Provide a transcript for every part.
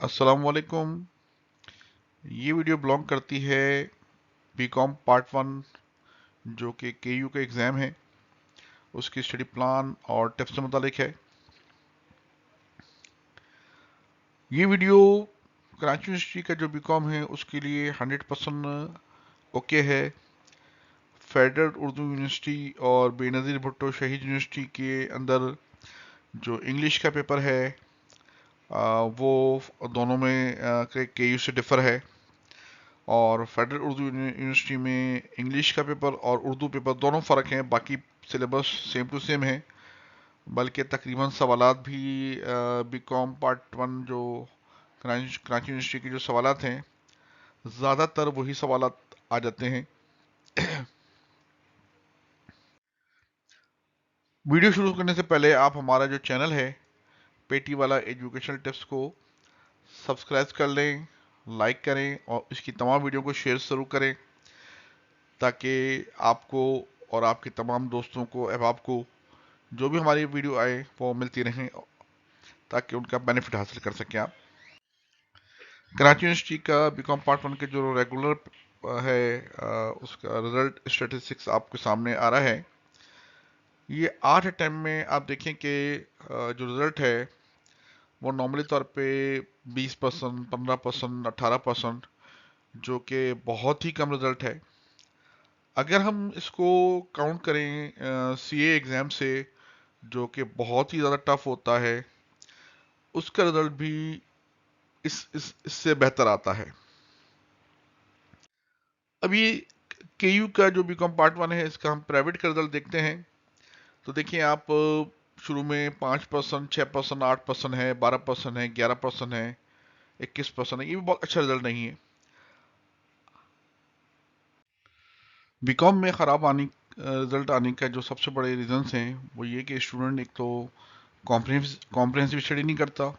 अस्सलाम वालेकुम। ये वीडियो बिलोंग करती है बीकॉम पार्ट वन जो कि केयू का एग्ज़ाम है, उसकी स्टडी प्लान और टिप्स से मुतालिक है। ये वीडियो कराची यूनिवर्सिटी का जो बीकॉम है उसके लिए 100% ओके है। फेडरल उर्दू यूनिवर्सिटी और बेनज़ीर भुट्टो शहीद यूनिवर्सिटी के अंदर जो इंग्लिश का पेपर है वो दोनों में केयू से डिफ़र है। और फेडरल उर्दू यूनिवर्सिटी में इंग्लिश का पेपर और उर्दू पेपर दोनों फ़र्क हैं, बाकी सिलेबस सेम टू सेम है। बल्कि तकरीबन सवालात भी बीकॉम पार्ट वन जो कराची यूनिवर्सिटी के जो सवालात हैं ज़्यादातर वही सवालात आ जाते हैं। वीडियो शुरू करने से पहले आप हमारा जो चैनल है पेटी वाला एजुकेशनल टिप्स को सब्सक्राइब कर लें, लाइक करें और इसकी तमाम वीडियो को शेयर ज़रूर करें ताकि आपको और आपके तमाम दोस्तों को अहबाब को जो भी हमारी वीडियो आए वो मिलती रहें ताकि उनका बेनिफिट हासिल कर सकें आप। कराची यूनिवर्सिटी का बीकॉम पार्ट वन के जो रेगुलर है उसका रिजल्ट स्टेटिस्टिक्स आपके सामने आ रहा है। ये 8 अटैम्प्ट में आप देखें कि जो रिजल्ट है वो नॉर्मली तौर पे 20%, 15%, 18%, जो कि बहुत ही कम रिजल्ट है। अगर हम इसको काउंट करें सीए एग्ज़ाम से जो कि बहुत ही ज़्यादा टफ होता है, उसका रिजल्ट भी इससे बेहतर आता है। अभी केयू का जो बीकॉम पार्ट वन है इसका हम प्राइवेट का रिजल्ट देखते हैं। तो देखिए आप शुरू में 5%, 6%, 8% है, 12% है, 11% है, 21% है। ये भी बहुत अच्छा रिजल्ट नहीं है। बीकॉम में ख़राब रिजल्ट आने का जो सबसे बड़े रीजंस हैं वो ये कि स्टूडेंट एक तो कॉम्प्रहेंसिव स्टडी नहीं करता।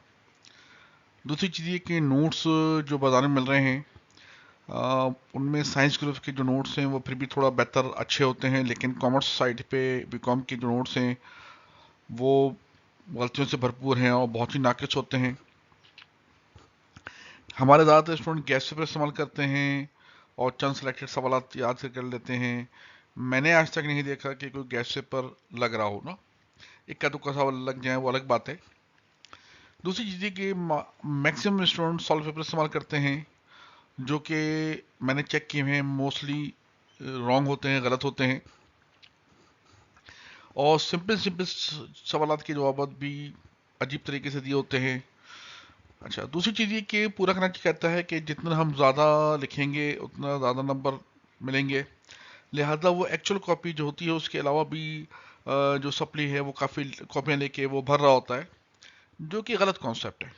दूसरी चीज़ ये कि नोट्स जो बाजार में मिल रहे हैं उनमें साइंस ग्रुप के जो नोट्स हैं वो फिर भी थोड़ा बेहतर अच्छे होते हैं, लेकिन कॉमर्स साइड पे बीकॉम के जो नोट्स हैं वो गलतियों से भरपूर हैं और बहुत ही नाकिस होते हैं। हमारे ज़्यादातर स्टूडेंट गैस पेपर इस्तेमाल करते हैं और चंद सेलेक्टेड सवाल याद कर लेते हैं। मैंने आज तक नहीं देखा कि कोई गैस पेपर लग रहा हो ना, इक्का दुक्का सवाल लग जाए वो अलग बात है। दूसरी चीज़ ये कि मैक्सिमम स्टूडेंट सॉल्व पेपर इस्तेमाल करते हैं जो कि मैंने चेक किए हैं मोस्टली रॉन्ग होते हैं, गलत होते हैं और सिंपल सिंपल सवालात के जवाब भी अजीब तरीके से दिए होते हैं। अच्छा, दूसरी चीज़ ये कि पूरा कराची कहता है कि जितना हम ज़्यादा लिखेंगे उतना ज़्यादा नंबर मिलेंगे, लिहाजा वो एक्चुअल कॉपी जो होती है उसके अलावा भी जो सप्ली है वो काफ़ी कॉपियाँ लेके वो भर रहा होता है, जो कि गलत कॉन्सेप्ट है।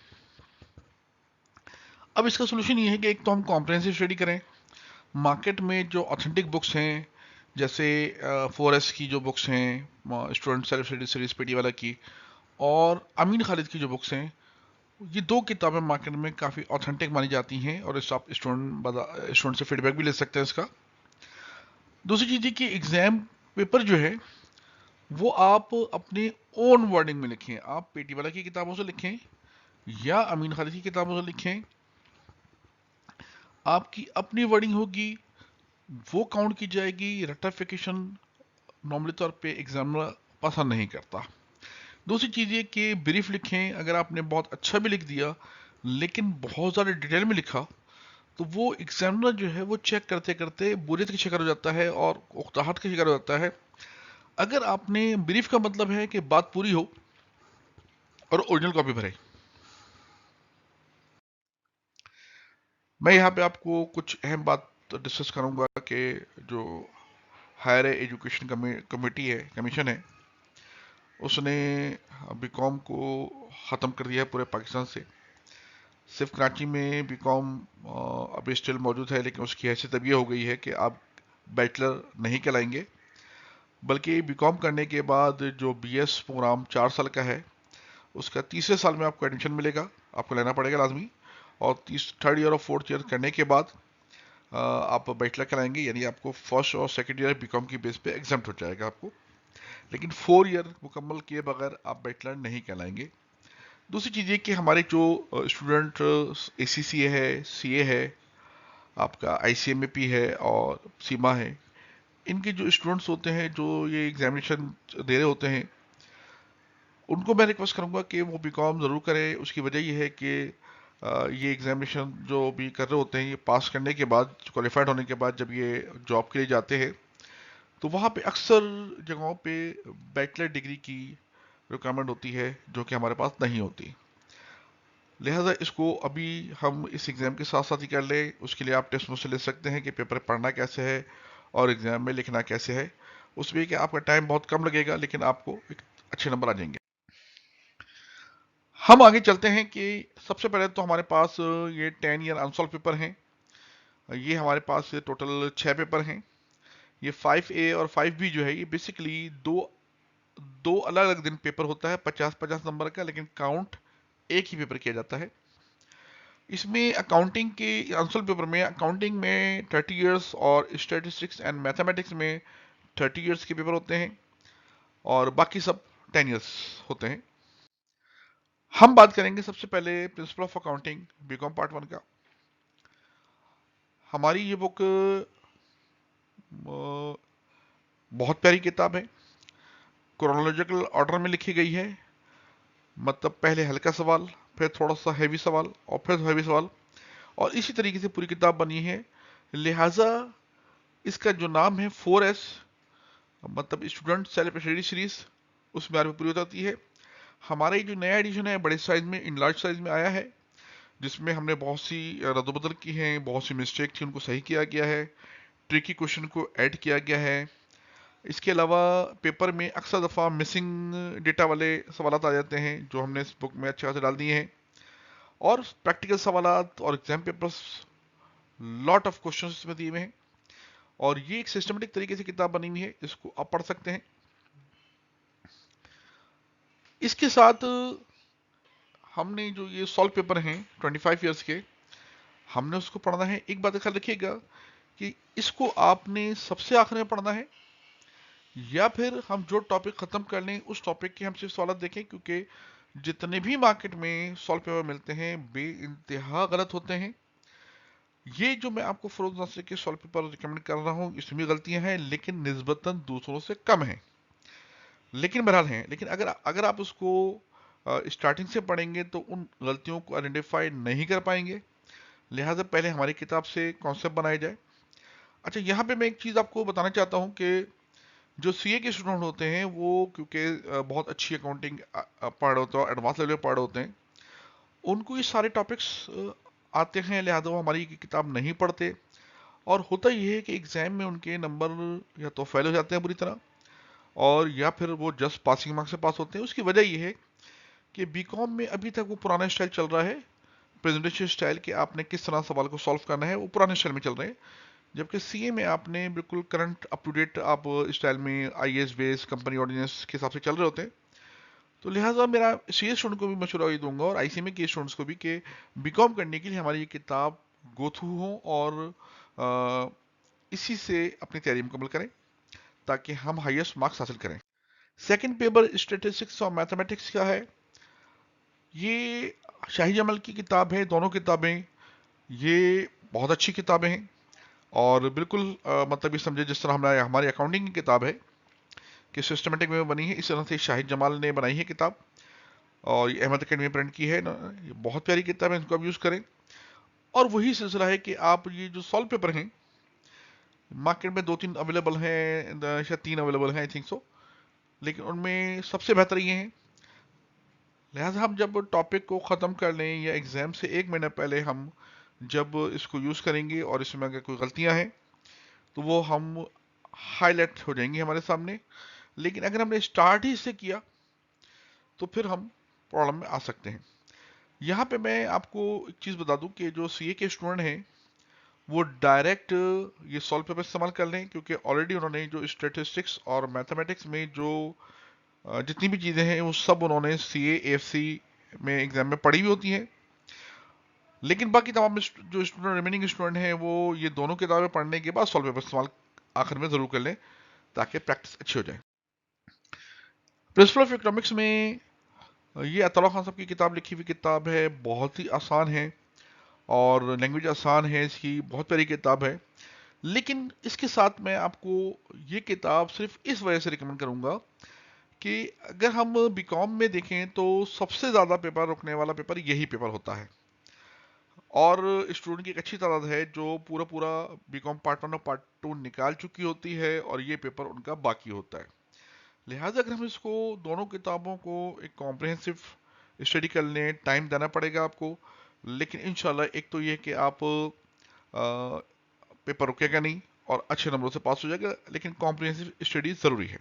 अब इसका सोल्यूशन ये है कि एक तो हम कॉम्प्रहेंसिव स्टडी करें। मार्केट में जो ऑथेंटिक बुक्स हैं जैसे 4S की जो बुक्स हैं student self study series PT वाला की, और अमीन खालिद की जो बुक्स हैं, ये दो किताबें मार्केट में काफ़ी ऑथेंटिक मानी जाती हैं और इस आप स्टूडेंट से फीडबैक भी ले सकते हैं इसका। दूसरी चीज़ ये कि एग्ज़ाम पेपर जो है वो आप अपने ओन वर्डिंग में लिखें। आप पेटी वाला की किताबों से लिखें या अमीन खालिद की किताबों से लिखें, आपकी अपनी वर्डिंग होगी, वो काउंट की जाएगी। रेक्टिफिकेशन नॉर्मली तौर पे एग्जामिनर पसंद नहीं करता। दूसरी चीज़ ये कि ब्रीफ लिखें। अगर आपने बहुत अच्छा भी लिख दिया लेकिन बहुत ज़्यादा डिटेल में लिखा तो वो एग्जामिनर जो है वो चेक करते करते बोरियत का शिकार हो जाता है और उकताहट का शिकार हो जाता है। अगर आपने ब्रीफ का मतलब है कि बात पूरी हो और ओरिजिनल कॉपी भरे। मैं यहाँ पे आपको कुछ अहम बात डिस्कस करूँगा कि जो हायर एजुकेशन कमेटी है, कमीशन है, उसने बीकॉम को ख़त्म कर दिया है पूरे पाकिस्तान से। सिर्फ कराची में बीकॉम अभी स्टिल मौजूद है, लेकिन उसकी हैसियत अब ये हो गई है कि आप बैचलर नहीं कहलाएंगे, बल्कि बीकॉम करने के बाद जो बीएस प्रोग्राम 4 साल का है उसका तीसरे साल में आपको एडमिशन मिलेगा, आपको लेना पड़ेगा लाजमी। और थर्ड ईयर और फोर्थ ईयर करने के बाद आप बैचलर कराएंगे, यानी आपको फर्स्ट और सेकंड ईयर बीकॉम की बेस पे एग्जाम्प्ट हो जाएगा आपको। लेकिन 4 ईयर मुकम्मल किए बगैर आप बैचलर नहीं कहलाएंगे। दूसरी चीज़ ये कि हमारे जो स्टूडेंट ACCA है, CA है, आपका ICMAP है और सीमा है, इनके जो स्टूडेंट्स होते हैं जो ये एग्जामिनेशन दे रहे होते हैं, उनको मैं रिक्वेस्ट करूंगा कि वो बीकॉम ज़रूर करें। उसकी वजह ये है कि ये एग्जामिनेशन जो भी कर रहे होते हैं, ये पास करने के बाद, क्वालिफाइड होने के बाद जब ये जॉब के लिए जाते हैं, तो वहाँ पे अक्सर जगहों पे बैचलर डिग्री की रिक्वायरमेंट होती है जो कि हमारे पास नहीं होती। लिहाजा इसको अभी हम इस एग्ज़ाम के साथ साथ ही कर लें। उसके लिए आप टेस्ट मुझसे ले सकते हैं कि पेपर पढ़ना कैसे है और एग्ज़ाम में लिखना कैसे है। उसमें कि आपका टाइम बहुत कम लगेगा लेकिन आपको एक अच्छे नंबर आ जाएंगे। हम आगे चलते हैं कि सबसे पहले तो हमारे पास ये 10 ईयर अनसॉल्व पेपर हैं। ये हमारे पास टोटल 6 पेपर हैं। ये 5A और 5B जो है, ये बेसिकली दो दो अलग अलग दिन पेपर होता है 50-50 नंबर का, लेकिन काउंट एक ही पेपर किया जाता है। इसमें अकाउंटिंग के आंसर पेपर में, अकाउंटिंग में 30 इयर्स और स्टैटिस्टिक्स एंड मैथमेटिक्स में 30 इयर्स के पेपर होते हैं और बाकी सब 10 इयर्स होते हैं। हम बात करेंगे सबसे पहले principle of accounting BCom part 1 का। हमारी ये बुक बहुत प्यारी किताब है, क्रोनोलॉजिकल ऑर्डर में लिखी गई है। मतलब पहले हल्का सवाल, फिर थोड़ा सा हैवी सवाल और फिर हैवी सवाल, और इसी तरीके से पूरी किताब बनी है। लिहाजा इसका जो नाम है 4S, मतलब स्टूडेंट सेल्फ स्टडी सीरीज, उसमें बारे में पूरी होती है। हमारा ये जो नया एडिशन है बड़े साइज में, इन लार्ज साइज में आया है, जिसमें हमने बहुत सी रद्दबदल की हैं, बहुत सी मिस्टेक थी उनको सही किया गया है, ट्रिकी क्वेश्चन को ऐड किया गया है। इसके अलावा पेपर में अक्सर दफ़ा मिसिंग डेटा वाले सवाल आ जाते हैं जो हमने इस बुक में अच्छे खासे डाल दिए हैं, और प्रैक्टिकल सवाल और exam papers, lot of question इसमें दिए हुए हैं। और ये एक सिस्टमेटिक तरीके से किताब बनी हुई है, इसको आप पढ़ सकते हैं। इसके साथ हमने जो ये सॉल्व पेपर हैं 25 इयर्स के, हमने उसको पढ़ना है। एक बात का ख्याल रखिएगा कि इसको आपने सबसे आखिर में पढ़ना है, या फिर हम जो टॉपिक खत्म कर लें उस टॉपिक के हम सिर्फ सवाल देखें, क्योंकि जितने भी मार्केट में सॉल्व पेपर मिलते हैं बे इंतहा गलत होते हैं। ये जो मैं आपको फरोज नासिर के सॉल्व पेपर रिकमेंड कर रहा हूँ, इसमें गलतियां हैं लेकिन निस्बतन दूसरों से कम हैं, लेकिन बहरहाल हैं। लेकिन अगर अगर आप उसको स्टार्टिंग से पढ़ेंगे तो उन गलतियों को आइडेंटिफाई नहीं कर पाएंगे। लिहाजा पहले हमारी किताब से कॉन्सेप्ट बनाया जाए। अच्छा, यहाँ पे मैं एक चीज़ आपको बताना चाहता हूँ कि जो CA के स्टूडेंट होते हैं वो, क्योंकि बहुत अच्छी अकाउंटिंग पढ़ होते हैं, एडवांस लेवल पढ़ होते हैं, उनको ये सारे टॉपिक्स आते हैं, लिहाजा वो हमारी किताब नहीं पढ़ते। और होता ये है कि एग्जाम में उनके नंबर या तो फेल हो जाते हैं बुरी तरह, और या फिर वो जस्ट पासिंग मार्क्स से पास होते हैं। उसकी वजह ये है कि बीकॉम में अभी तक वो पुराना स्टाइल चल रहा है, प्रेजेंटेशन स्टाइल, कि आपने किस तरह सवाल को सॉल्व करना है, वो पुराने स्टाइल में चल रहे हैं। जबकि CA में आपने बिल्कुल करंट अप टू डेट आप स्टाइल में IAS बेस कंपनी ऑर्डिनेंस के हिसाब से चल रहे होते हैं। तो लिहाजा मेरा CA स्टूडेंट को भी मशवरा ये दूंगा और ICMA के स्टूडेंट्स को भी कि बीकॉम करने के लिए हमारी ये किताब गो थ्रू हो और अ, इसी से अपनी तैयारी मुकम्मल करें ताकि हम हाईएस्ट मार्क्स हासिल करें। सेकंड पेपर स्टैटिस्टिक्स और मैथमेटिक्स का है। ये शाही जमल की किताब है। दोनों किताबें ये बहुत अच्छी किताबें हैं और बिल्कुल मतलब ये समझे जिस तरह हमारे हमारी अकाउंटिंग की किताब है कि सिस्टमेटिक में बनी है, इस तरह से शाहिद जमाल ने बनाई है किताब, और ये अहमद अकेडमी में प्रिंट की है। ये बहुत प्यारी किताब है, इनको आप यूज़ करें। और वही सिलसिला है कि आप ये जो सॉल्व पेपर हैं, मार्केट में 2-3 अवेलेबल हैं, शायद 3 अवेलेबल हैं, आई थिंक सो, लेकिन उनमें सबसे बेहतर ये हैं। लिहाजा हम जब टॉपिक को ख़त्म कर लें या एग्ज़ाम से 1 महीना पहले हम जब इसको यूज़ करेंगे और इसमें अगर कोई गलतियां हैं तो वो हम हाईलाइट हो जाएंगी हमारे सामने। लेकिन अगर हमने स्टार्ट ही इससे किया तो फिर हम प्रॉब्लम में आ सकते हैं। यहाँ पे मैं आपको एक चीज़ बता दूं कि जो CA के स्टूडेंट हैं वो डायरेक्ट ये सॉल्व पेपर इस्तेमाल कर लें, क्योंकि ऑलरेडी उन्होंने जो स्टैटिस्टिक्स और मैथमेटिक्स में जो जितनी भी चीज़ें हैं वो सब उन्होंने CA AFC में एग्जाम में पढ़ी हुई होती हैं। लेकिन बाकी तमाम जो स्टूडेंट, रिमेनिंग स्टूडेंट हैं, वो ये दोनों किताबें पढ़ने के बाद सॉल्व पेपर इस्तेमाल आखिर में ज़रूर कर लें ताकि प्रैक्टिस अच्छी हो जाए। प्रिंसिपल ऑफ इकोनॉमिक्स में ये अताउल्लाह खान साहब की किताब लिखी हुई किताब है, बहुत ही आसान है और लैंग्वेज आसान है इसकी, बहुत प्यारी किताब है। लेकिन इसके साथ मैं आपको ये किताब सिर्फ इस वजह से रिकमेंड करूंगा कि अगर हम बीकॉम में देखें तो सबसे ज़्यादा पेपर रुकने वाला पेपर यही पेपर होता है, और स्टूडेंट की एक अच्छी तादाद है जो पूरा पूरा बीकॉम पार्ट 1 और पार्ट 2 निकाल चुकी होती है और ये पेपर उनका बाकी होता है। लिहाजा अगर हम इसको, दोनों किताबों को एक कॉम्प्रिहेंसिव स्टडी कर लें, टाइम देना पड़ेगा आपको, लेकिन इंशाल्लाह एक तो ये कि आप पेपर रुकेगा नहीं और अच्छे नंबरों से पास हो जाएगा, लेकिन कॉम्प्रिहेंसिव स्टडी ज़रूरी है।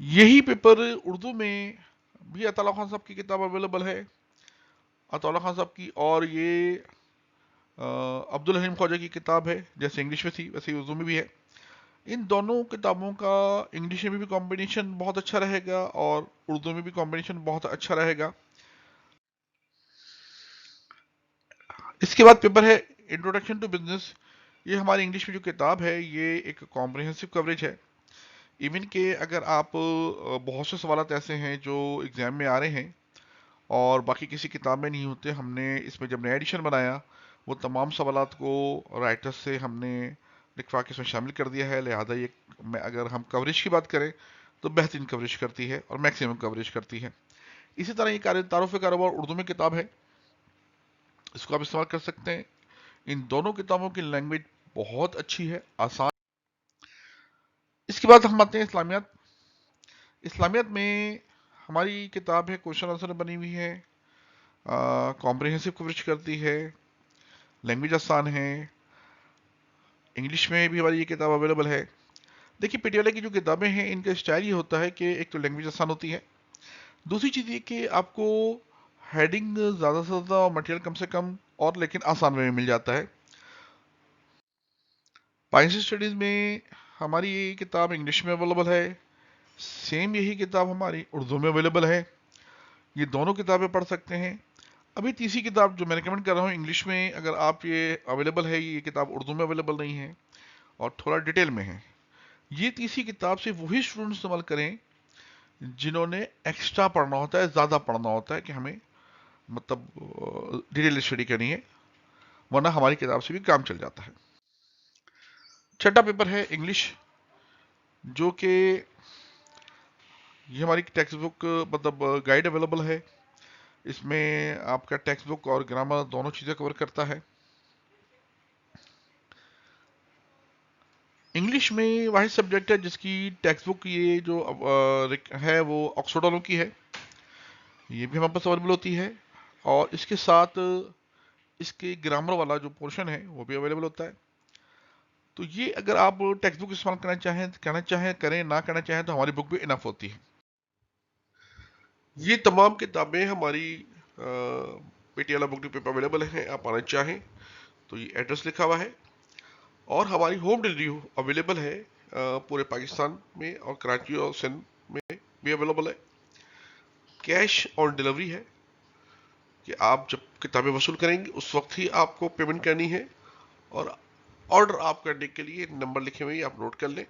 यही पेपर उर्दू में भी अताउल्लाह खान साहब की किताब अवेलेबल है, अताउल्लाह खान साहब की, और ये अब्दुल हलीम ख्वाजा की किताब है। जैसे इंग्लिश में थी वैसे ही उर्दू में भी है। इन दोनों किताबों का इंग्लिश में भी कॉम्बिनेशन बहुत अच्छा रहेगा और उर्दू में भी कॉम्बिनेशन बहुत अच्छा रहेगा। इसके बाद पेपर है इंट्रोडक्शन टू बिजनेस। ये हमारी इंग्लिश में जो किताब है ये एक कॉम्प्रिहेंसिव कवरेज है। इवन के अगर आप बहुत से सवाल ऐसे हैं जो एग्जाम में आ रहे हैं और बाकी किसी किताब में नहीं होते, हमने इसमें जब नया एडिशन बनाया वो तमाम सवालात को राइटर्स से हमने लिखवा के इसमें शामिल कर दिया है। लिहाजा ये अगर हम कवरेज की बात करें तो बेहतरीन कवरेज करती है और मैक्सिमम कवरेज करती है। इसी तरह ये तारुफ कारोबार उर्दू में किताब है, इसको आप इस्तेमाल कर सकते हैं। इन दोनों किताबों की लैंग्वेज बहुत अच्छी है, आसान। इसके बाद हम आते हैं इस्लामियात। इस्लामियात में हमारी किताब है, क्वेश्चन आंसर बनी हुई है, कॉम्प्रिहेंसिव कवरेज करती है, लैंग्वेज आसान है, इंग्लिश में भी हमारी ये किताब अवेलेबल है। देखिए पटियाला की जो किताबें हैं इनका स्टाइल ये होता है कि एक तो लैंग्वेज आसान होती है, दूसरी चीज़ ये कि आपको हेडिंग ज़्यादा से ज़्यादा और मटेरियल कम से कम और लेकिन आसान वे में मिल जाता है। पाइंस स्टडीज़ में हमारी ये किताब इंग्लिश में अवेलेबल है, सेम यही किताब हमारी उर्दू में अवेलेबल है। ये दोनों किताबें पढ़ सकते हैं। अभी तीसरी किताब जो मैं रिकमेंड कर रहा हूँ इंग्लिश में, अगर आप ये अवेलेबल है, ये किताब उर्दू में अवेलेबल नहीं है और थोड़ा डिटेल में है। ये तीसरी किताब से वही स्टूडेंट इस्तेमाल करें जिन्होंने एक्स्ट्रा पढ़ना होता है, ज़्यादा पढ़ना होता है कि हमें मतलब डिटेल स्टडी करनी है, वरना हमारी किताब से भी काम चल जाता है। छठा पेपर है इंग्लिश, जो कि ये हमारी टेक्स्ट बुक मतलब गाइड अवेलेबल है। इसमें आपका टेक्स्ट बुक और ग्रामर दोनों चीज़ें कवर करता है। इंग्लिश में वाहिद सब्जेक्ट है जिसकी टेक्स्ट बुक ये जो है वो ऑक्सफोर्ड वालों की है, ये भी हमारे पास अवेलेबल होती है, और इसके साथ इसके ग्रामर वाला जो पोर्शन है वो भी अवेलेबल होता है। तो ये अगर आप टेक्स्ट बुक इस्तेमाल करना चाहें करें, ना करना चाहें तो हमारी बुक भी इनफ होती है। ये तमाम किताबें हमारी पेटियाला बुक डिपो पे अवेलेबल हैं, आप आना चाहें तो ये एड्रेस लिखा हुआ है, और हमारी होम डिलीवरी अवेलेबल है पूरे पाकिस्तान में, और कराची और सिंध में भी अवेलेबल है। कैश ऑन डिलीवरी है कि आप जब किताबें वसूल करेंगे उस वक्त ही आपको पेमेंट करनी है, और ऑर्डर आप करने के लिए नंबर लिखे हुए आप नोट कर लें।